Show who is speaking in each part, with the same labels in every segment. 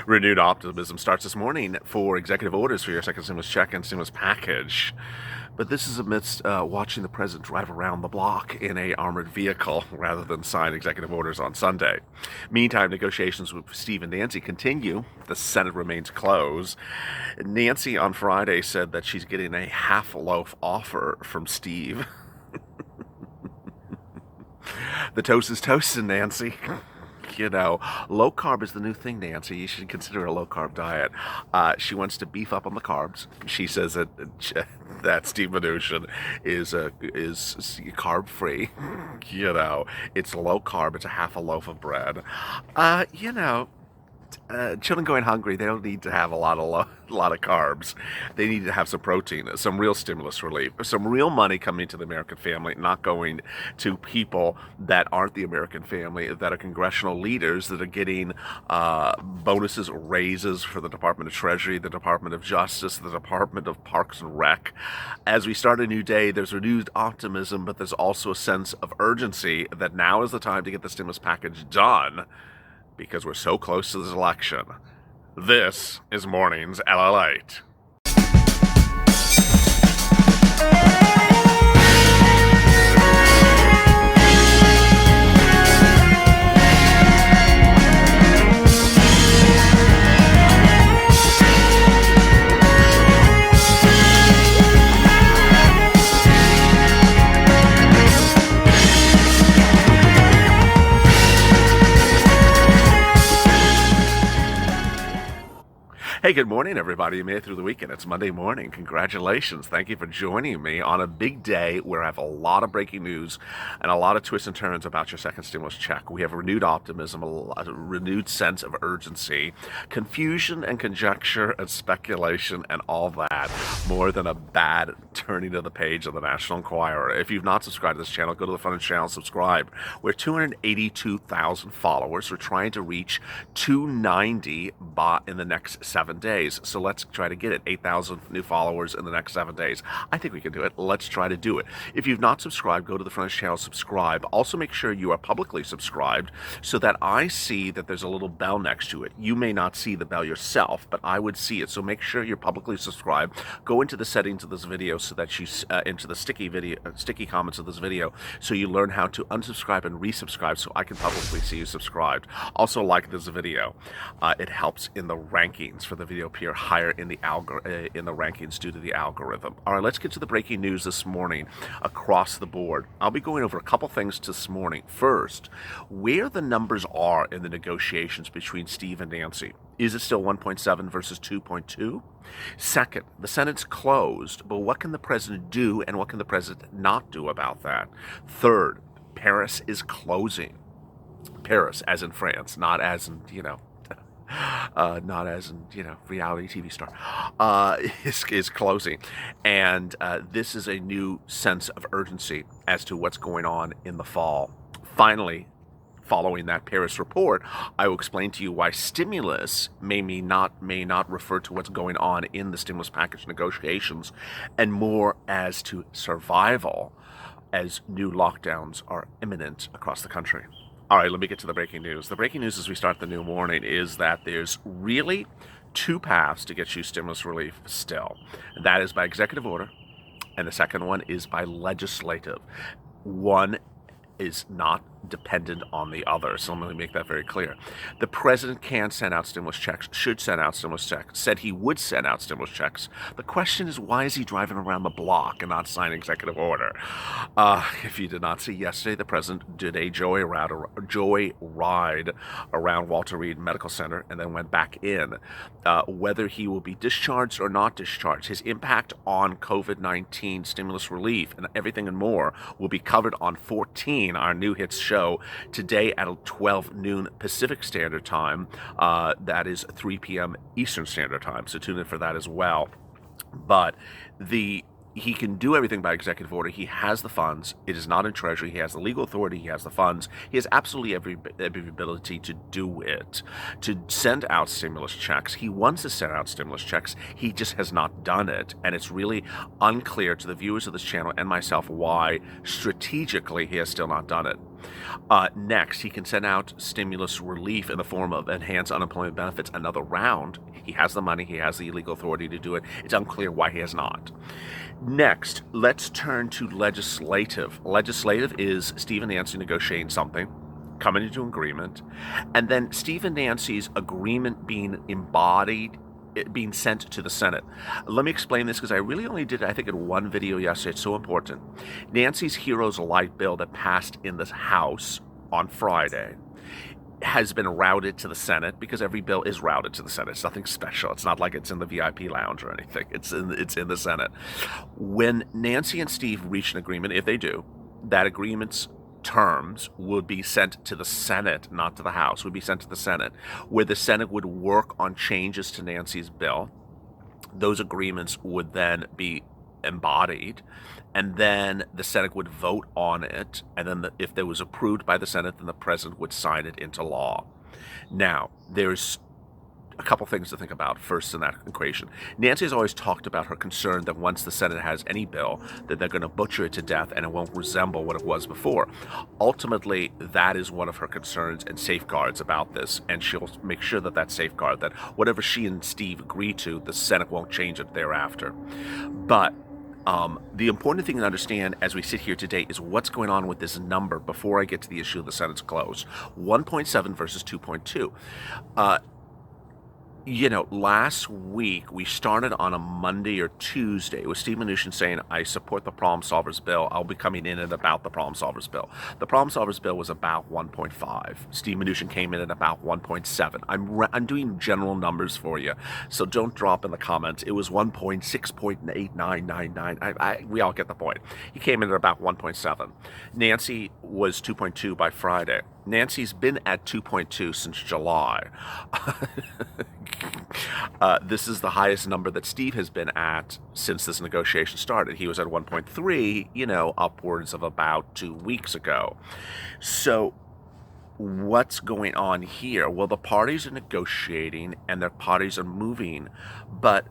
Speaker 1: Renewed optimism starts this morning for executive orders for your second stimulus check and stimulus package. But this is amidst watching the president drive around the block in a armored vehicle rather than sign executive orders on Sunday. Meantime, negotiations with Steve and Nancy continue. The Senate remains closed. Nancy on Friday said that she's getting a half-loaf offer from Steve. The toast is toasting, Nancy. You know, low carb is the new thing, Nancy. You should consider a low carb diet. She wants to beef up on the carbs. She says that Steve Mnuchin is carb free. You know, it's low carb. It's a half a loaf of bread. You know. Children going hungry, they don't need to have a lot of carbs. They need to have some protein, some real stimulus relief, some real money coming to the American family, not going to people that aren't the American family, that are congressional leaders that are getting bonuses, raises for the Department of Treasury, the Department of Justice, the Department of Parks and Rec. As we start a new day, there's renewed optimism, but there's also a sense of urgency that now is the time to get the stimulus package done, because we're so close to this election. This is Mornings LALATE. Hey, good morning, everybody. You made it through the weekend. It's Monday morning. Congratulations. Thank you for joining me on a big day where I have a lot of breaking news and a lot of twists and turns about your second stimulus check. We have renewed optimism, a renewed sense of urgency, confusion and conjecture and speculation and all that, more than a bad turning of the page of the National Enquirer. If you've not subscribed to this channel, go to the front of the channel, subscribe. We're 282,000 followers. We're trying to reach 290 in the next 7 days. So let's try to get it. 8,000 new followers in the next 7 days. I think we can do it. Let's try to do it. If you've not subscribed, go to the front of the channel, subscribe. Also make sure you are publicly subscribed so that I see that there's a little bell next to it. You may not see the bell yourself, but I would see it. So make sure you're publicly subscribed. Go into the settings of this video so that you, into the sticky comments of this video, so you learn how to unsubscribe and resubscribe so I can publicly see you subscribed. Also like this video. It helps in the rankings for the video appear higher in the rankings due to the algorithm. All right, let's get to the breaking news this morning across the board. I'll be going over a couple things this morning. First, where the numbers are in the negotiations between Steve and Nancy. Is it still 1.7 versus 2.2? Second, the Senate's closed, but what can the president do and what can the president not do about that? Third, Paris is closing. Paris, as in France, not as in, not as in, reality TV star, is closing. And this is a new sense of urgency as to what's going on in the fall. Finally, following that Paris report, I will explain to you why stimulus may not refer to what's going on in the stimulus package negotiations, and more as to survival as new lockdowns are imminent across the country. All right, let me get to the breaking news. The breaking news as we start the new morning is that there's really two paths to get you stimulus relief still. That is by executive order, and the second one is by legislative. One is not dependent on the other. So let me make that very clear. The president can send out stimulus checks, should send out stimulus checks, said he would send out stimulus checks. The question is, why is he driving around the block and not signing executive order? If you did not see yesterday, the president did a joy ride around Walter Reed Medical Center and then went back in. Whether he will be discharged or not discharged, his impact on COVID-19 stimulus relief and everything and more will be covered on 14, our new hits show, today at 12 noon Pacific Standard Time. That is 3 p.m. Eastern Standard Time, so tune in for that as well. But he can do everything by executive order. He has the funds. It is not in Treasury. He has the legal authority. He has the funds. He has absolutely every ability to do it, to send out stimulus checks. He wants to send out stimulus checks. He just has not done it. And it's really unclear to the viewers of this channel and myself why strategically he has still not done it. Next, he can send out stimulus relief in the form of enhanced unemployment benefits another round. He has the money, he has the legal authority to do it. It's unclear why he has not. Next, let's turn to legislative. Legislative is Steve and Nancy negotiating something, coming into agreement, and then Steve and Nancy's agreement being embodied, it being sent to the Senate. Let me explain this because I really only did, I think, in one video yesterday. It's so important. Nancy's Heroes Light bill that passed in the House on Friday has been routed to the Senate because every bill is routed to the Senate. It's nothing special. It's not like it's in the VIP lounge or anything. It's in the Senate. When Nancy and Steve reach an agreement, if they do, that agreement's terms would be sent to the Senate, not to the House, would be sent to the Senate, where the Senate would work on changes to Nancy's bill. Those agreements would then be embodied, and then the Senate would vote on it, and then if it was approved by the Senate, then the President would sign it into law. Now, there's a couple things to think about first in that equation. Nancy has always talked about her concern that once the Senate has any bill, that they're going to butcher it to death and it won't resemble what it was before. Ultimately, that is one of her concerns and safeguards about this, and she'll make sure that safeguard, that whatever she and Steve agree to, the Senate won't change it thereafter. But the important thing to understand as we sit here today is what's going on with this number before I get to the issue of the Senate's close. 1.7 versus 2.2. Last week we started on a Monday or Tuesday with Steve Mnuchin saying, I support the Problem Solvers bill. I'll be coming in at about the Problem Solvers bill. The Problem Solvers bill was about 1.5. Steve Mnuchin came in at about 1.7. I'm doing general numbers for you, so don't drop in the comments. It was 1.6.8999. We all get the point. He came in at about 1.7. Nancy was 2.2 by Friday. Nancy's been at 2.2 since July. This is the highest number that Steve has been at since this negotiation started. He was at 1.3, upwards of about 2 weeks ago. So what's going on here? Well, the parties are negotiating and their parties are moving, but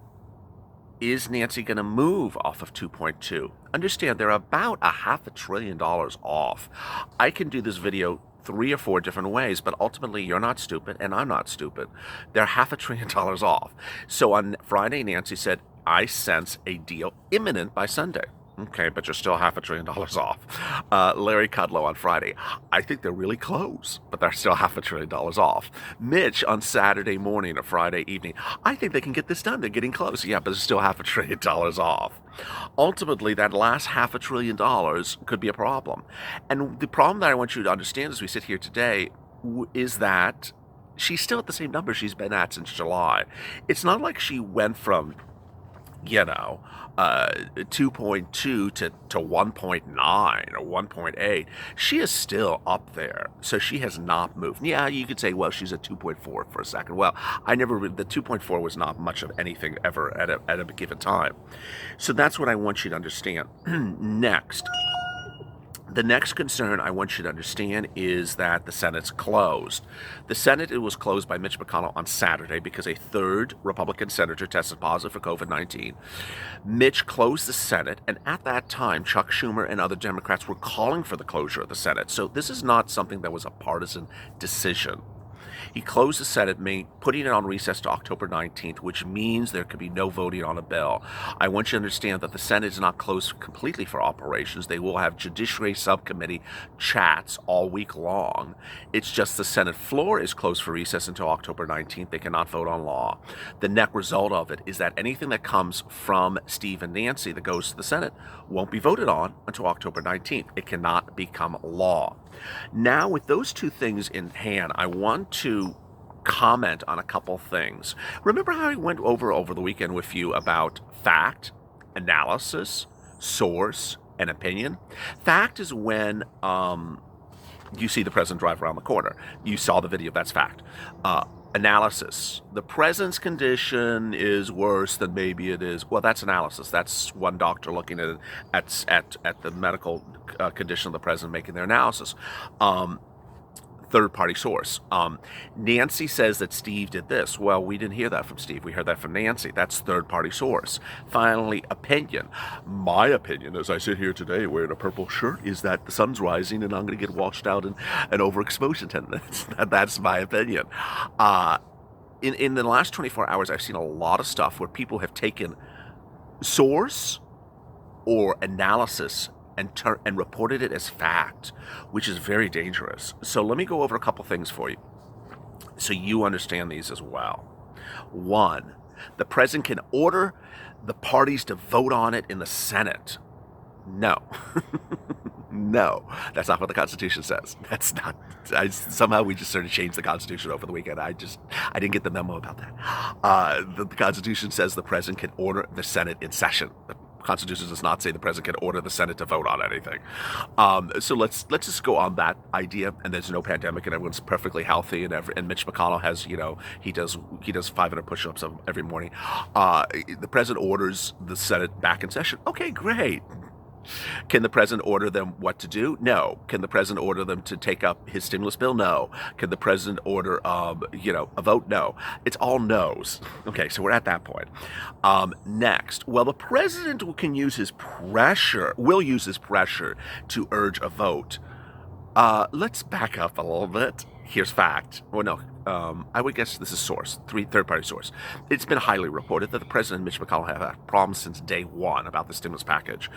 Speaker 1: is Nancy going to move off of 2.2? Understand, they're about $500 billion off. I can do this video 3 or 4 different ways, but ultimately you're not stupid and I'm not stupid. They're $500 billion off. So on Friday, Nancy said, I sense a deal imminent by Sunday. Okay, but you're still $500 billion off. Larry Kudlow on Friday, I think they're really close, but they're still $500 billion off. Mitch on Saturday morning or Friday evening, I think they can get this done. They're getting close. Yeah, but it's still $500 billion off. Ultimately, that last $500 billion could be a problem. And the problem that I want you to understand as we sit here today is that she's still at the same number she's been at since July. It's not like she went from 2.2 to 1.9 or 1.8. She is still up there, so she has not moved. Yeah, you could say, well, she's at 2.4 for a second. Well, the 2.4 was not much of anything ever at a given time. So that's what I want you to understand. Next. The next concern I want you to understand is that the Senate's closed. The Senate, it was closed by Mitch McConnell on Saturday because a third Republican senator tested positive for COVID-19. Mitch closed the Senate, and at that time, Chuck Schumer and other Democrats were calling for the closure of the Senate. So this is not something that was a partisan decision. He closed the Senate, putting it on recess to October 19th, which means there could be no voting on a bill. I want you to understand that the Senate is not closed completely for operations. They will have Judiciary Subcommittee chats all week long. It's just the Senate floor is closed for recess until October 19th. They cannot vote on law. The net result of it is that anything that comes from Steve and Nancy that goes to the Senate won't be voted on until October 19th. It cannot become law. Now, with those two things in hand, I want to comment on a couple things. Remember how I went over the weekend with you about fact, analysis, source, and opinion? Fact is when you see the president drive around the corner. You saw the video, that's fact. Analysis. The president's condition is worse than maybe it is. Well, that's analysis. That's one doctor looking at the medical condition of the president, making their analysis. third-party source. Nancy says that Steve did this. Well, we didn't hear that from Steve. We heard that from Nancy. That's third-party source. Finally, opinion. My opinion, as I sit here today wearing a purple shirt, is that the sun's rising and I'm going to get washed out in an overexposure tent. That's my opinion. In the last 24 hours, I've seen a lot of stuff where people have taken source or analysis and reported it as fact, which is very dangerous. So let me go over a couple things for you so you understand these as well. One, the president can order the parties to vote on it in the Senate. No. No, that's not what the Constitution says. That's not. Somehow we just sort of changed the Constitution over the weekend. I didn't get the memo about that. The Constitution says the president can order the Senate in session. The Constitution does not say the president can order the Senate to vote on anything. So let's just go on that idea. And there's no pandemic, and everyone's perfectly healthy, and Mitch McConnell has, he does 500 push-ups every morning. The president orders the Senate back in session. Okay, great. Can the president order them what to do? No. Can the president order them to take up his stimulus bill? No. Can the president order, a vote? No. It's all no's. Okay, so we're at that point. Next, well, the president will use his pressure to urge a vote. Let's back up a little bit. Here's fact. Well, no. I would guess this is source, third-party source. It's been highly reported that the president and Mitch McConnell have had problems since day one about the stimulus package.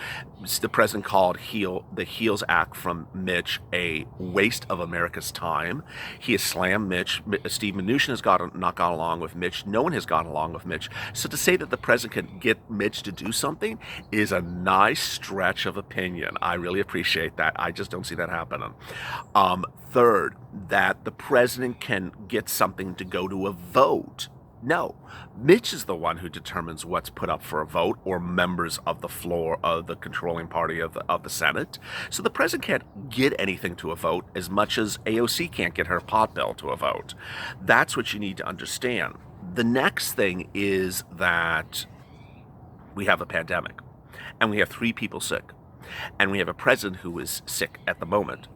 Speaker 1: The president called the HEALS Act from Mitch a waste of America's time. He has slammed Mitch. Steve Mnuchin has not gone along with Mitch. No one has gone along with Mitch. So to say that the president can get Mitch to do something is a nice stretch of opinion. I really appreciate that. I just don't see that happening. Third, that the president can get something to go to a vote. No, Mitch is the one who determines what's put up for a vote, or members of the floor of the controlling party of the Senate. So the president can't get anything to a vote as much as AOC can't get her pot bill to a vote. That's what you need to understand. The next thing is that we have a pandemic, and we have 3 people sick, and we have a president who is sick at the moment.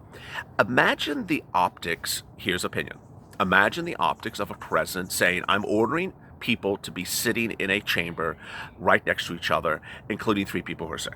Speaker 1: Imagine the optics, here's opinion. Imagine the optics of a president saying, I'm ordering people to be sitting in a chamber right next to each other, including 3 people who are sick.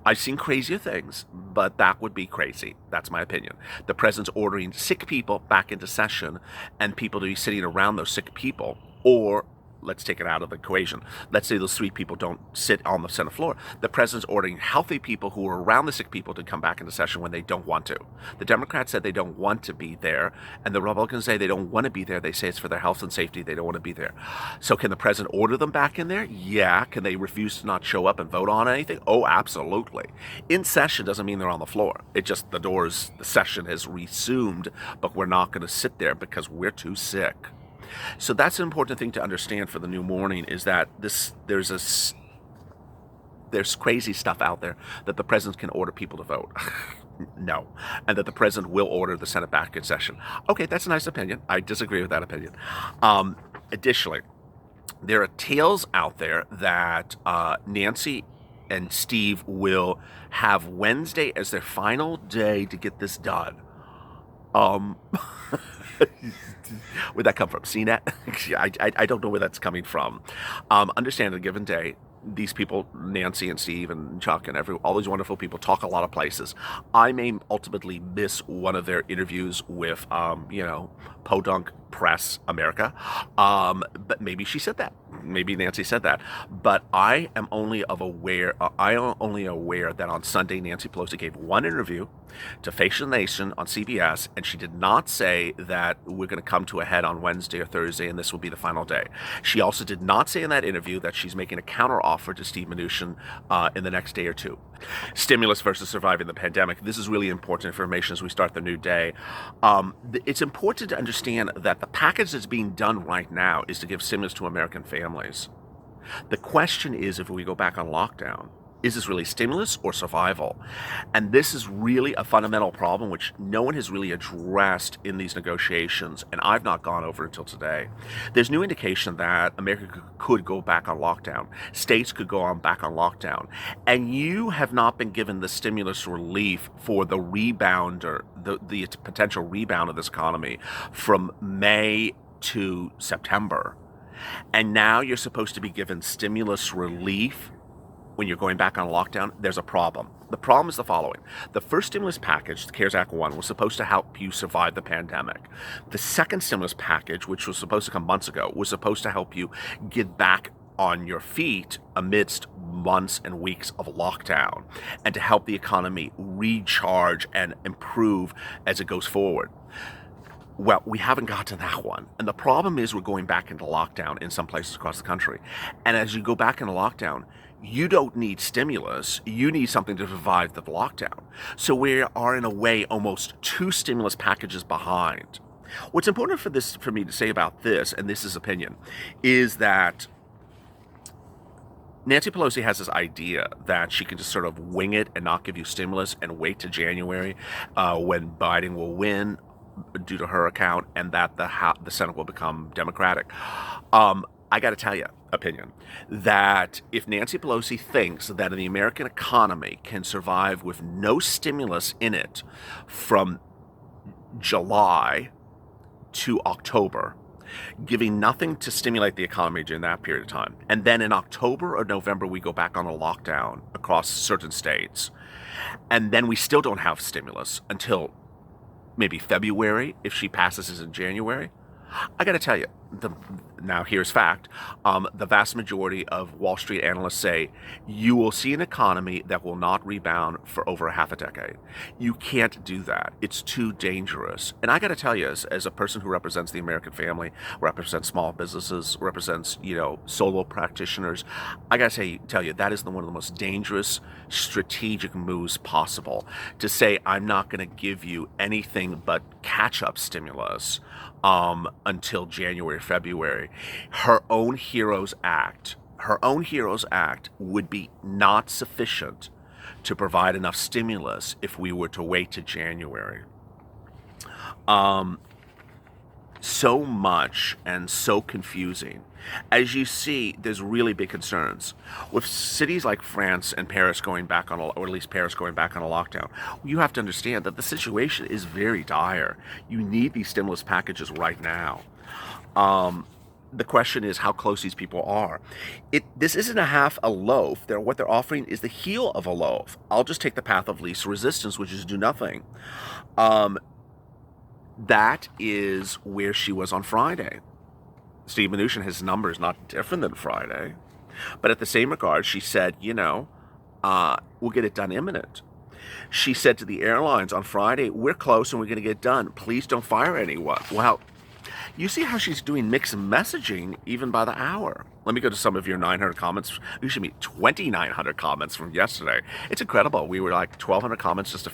Speaker 1: I've seen crazier things, but that would be crazy. That's my opinion. The president's ordering sick people back into session and people to be sitting around those sick people, or let's take it out of the equation. Let's say those 3 people don't sit on the Senate floor. The president's ordering healthy people who are around the sick people to come back into session when they don't want to. The Democrats said they don't want to be there, and the Republicans say they don't want to be there. They say it's for their health and safety. They don't want to be there. So can the president order them back in there? Yeah. Can they refuse to not show up and vote on anything? Oh, absolutely. In session doesn't mean they're on the floor. It just, the session has resumed, but we're not going to sit there because we're too sick. So that's an important thing to understand for the new morning, is that there's crazy stuff out there that the president can order people to vote. No. And that the president will order the Senate back in session. Okay, that's a nice opinion. I disagree with that opinion. Additionally, there are tales out there that Nancy and Steve will have Wednesday as their final day to get this done. Where'd that come from? CNET? I don't know where that's coming from. Understand, a given day, these people, Nancy and Steve and Chuck and all these wonderful people, talk a lot of places. I may ultimately miss one of their interviews with, Podunk Press America. But maybe she said that. Maybe Nancy said that. But I am only aware that on Sunday, Nancy Pelosi gave one interview to Face the Nation on CBS, and she did not say that we're going to come to a head on Wednesday or Thursday and this will be the final day. She also did not say in that interview that she's making a counteroffer to Steve Mnuchin in the next day or two. Stimulus versus surviving the pandemic. This is really important information as we start the new day. It's important to understand that the package that's being done right now is to give stimulus to American families. The question is, if we go back on lockdown, Is this really stimulus or survival? And this is really a fundamental problem which no one has really addressed in these negotiations, and I've not gone over until today. There's new indication that America could go back on lockdown. States could go on back on lockdown. And you have not been given the stimulus relief for the rebound or the potential rebound of this economy from May to September. And now you're supposed to be given stimulus relief when you're going back on lockdown. There's a problem. The problem is the following. The first stimulus package, the CARES Act 1, was supposed to help you survive the pandemic. The second stimulus package, which was supposed to come months ago, was supposed to help you get back on your feet amidst months and weeks of lockdown and to help the economy recharge and improve as it goes forward. Well, we haven't got to that one. And the problem is we're going back into lockdown in some places across the country. And as you go back into lockdown, you don't need stimulus. You need something to survive the lockdown. So we are, in a way, almost 2 stimulus packages behind. What's important for me to say about this, and this is opinion, is that Nancy Pelosi has this idea that she can just sort of wing it and not give you stimulus and wait to January when Biden will win due to her account, and that the Senate will become Democratic. I got to tell you, opinion, that if Nancy Pelosi thinks that the American economy can survive with no stimulus in it from July to October, giving nothing to stimulate the economy during that period of time, and then in October or November we go back on a lockdown across certain states, and then we still don't have stimulus until maybe February if she passes this in January, I got to tell you, now here's fact, the vast majority of Wall Street analysts say you will see an economy that will not rebound for over a half a decade. You can't do that. It's too dangerous. And I got to tell you, as a person who represents the American family, represents small businesses, represents, solo practitioners, I got to tell you, that is one of the most dangerous strategic moves possible, to say I'm not going to give you anything but catch-up stimulus until January, February. Her own Heroes Act would be not sufficient to provide enough stimulus if we were to wait to January. So much and so confusing. As you see, there's really big concerns. With cities like France and Paris going back on, or at least Paris going back on a lockdown, you have to understand that the situation is very dire. You need these stimulus packages right now. The question is how close these people are. This isn't a half a loaf. What they're offering is the heel of a loaf. I'll just take the path of least resistance, which is do nothing. That is where she was on Friday. Steve Mnuchin, his number is not different than Friday. But at the same regard, she said, we'll get it done imminent. She said to the airlines on Friday, we're close and we're going to get done. Please don't fire anyone. Well, you see how she's doing mixed messaging even by the hour. Let me go to some of your 900 comments. You should meet 2,900 comments from yesterday. It's incredible. We were like 1,200 comments just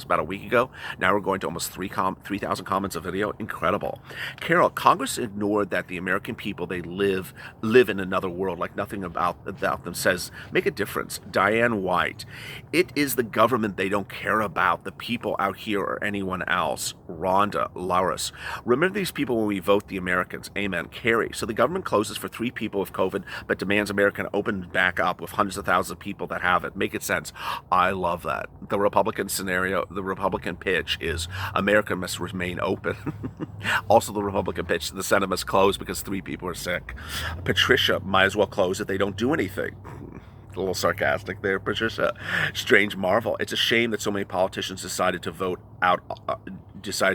Speaker 1: about a week ago. Now we're going to almost 3,000 comments a video. Incredible. Carol, Congress ignored that the American people, they live in another world, like nothing about them says, make a difference. Diane White, it is the government they don't care about, the people out here or anyone else. Rhonda, Laris, remember these people when we vote the Americans. Amen. Carrie, so the government closes for 3 people with COVID, but demands America open back up with hundreds of thousands of people that have it. Make it sense. I love that. The Republican scenario, the Republican pitch is America must remain open. Also the Republican pitch, the Senate must close because 3 people are sick. Patricia, might as well close if they don't do anything. A little sarcastic there, Patricia. Strange Marvel. It's a shame that so many politicians decided to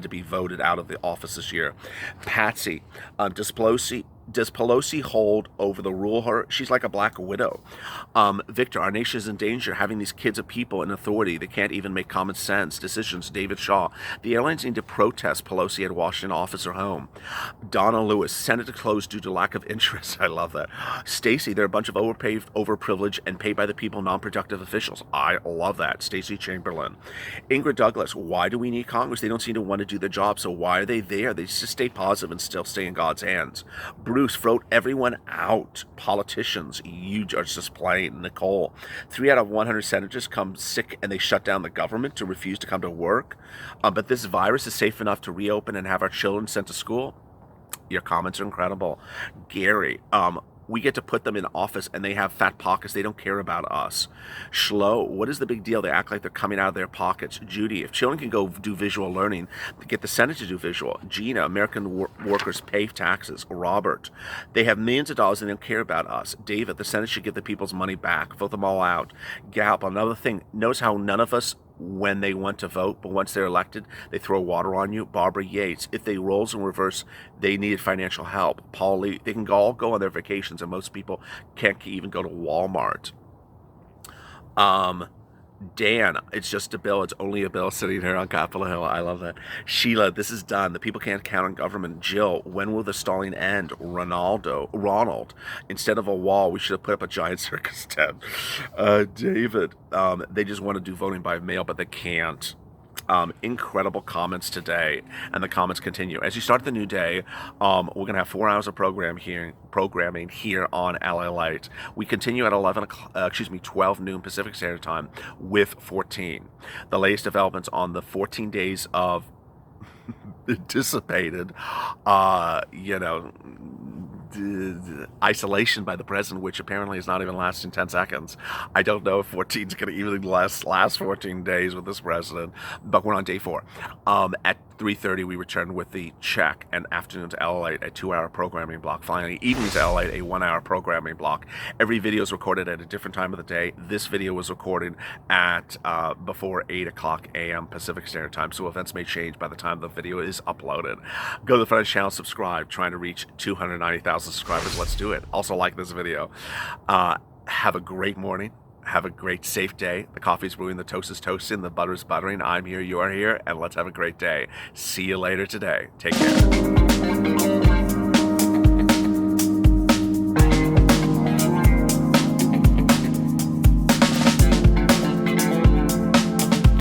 Speaker 1: be voted out of the office this year. Patsy, does Pelosi hold over the rule her? She's like a black widow. Victor, our nation is in danger. Having these kids of people in authority, they can't even make common sense decisions. David Shaw, the airlines need to protest Pelosi at Washington office or home. Donna Lewis, Senate to close due to lack of interest. I love that. Stacy, they're a bunch of overpaid, overprivileged, and paid by the people, non-productive officials. I love that. Stacy Chamberlain. Ingrid Douglas, why do we need Congress? They don't seem to want to do their job, so why are they there? They just stay positive and still stay in God's hands. Bruce Bruce, vote everyone out. Politicians, you are just plain. Nicole, 3 out of 100 senators come sick and they shut down the government to refuse to come to work. But this virus is safe enough to reopen and have our children sent to school. Your comments are incredible. Gary, we get to put them in office and they have fat pockets. They don't care about us. Schlo, what is the big deal? They act like they're coming out of their pockets. Judy, if children can go do visual learning, get the Senate to do visual. Gina, American workers pay taxes. Robert, they have millions of dollars and they don't care about us. David, the Senate should give the people's money back. Vote them all out. Galp, another thing, notice how none of us when they want to vote, but once they're elected, they throw water on you. Barbara Yates, if they roles in reverse, they needed financial help. Paul Lee, they can all go on their vacations, and most people can't even go to Walmart. Dan, it's just a bill. It's only a bill sitting here on Capitol Hill. I love that. Sheila, this is done. The people can't count on government. Jill, when will the stalling end? Ronald, instead of a wall, we should have put up a giant circus tent. David, they just want to do voting by mail, but they can't. Incredible comments today, and the comments continue. As you start the new day, we're going to have 4 hours of programming here on LALATE. We continue at 12 noon Pacific Standard Time with 14. The latest developments on the 14 days of anticipated, isolation by the president, which apparently is not even lasting 10 seconds. I don't know if 14 is going to even last 14 days with this president, but we're on day 4. At 3:30, we return with the check, and afternoon to LALATE, a 2-hour programming block. Finally, evening to LALATE, a 1-hour programming block. Every video is recorded at a different time of the day. This video was recorded at before 8 o'clock a.m. Pacific Standard Time, so events may change by the time the video is uploaded. Go to the front of the channel, subscribe, trying to reach 290,000 subscribers. Let's do it. Also like this video. Have a great morning. Have a great, safe day. The coffee's brewing, the toast is toasting, the butter's buttering. I'm here, you are here, and let's have a great day. See you later today. Take care.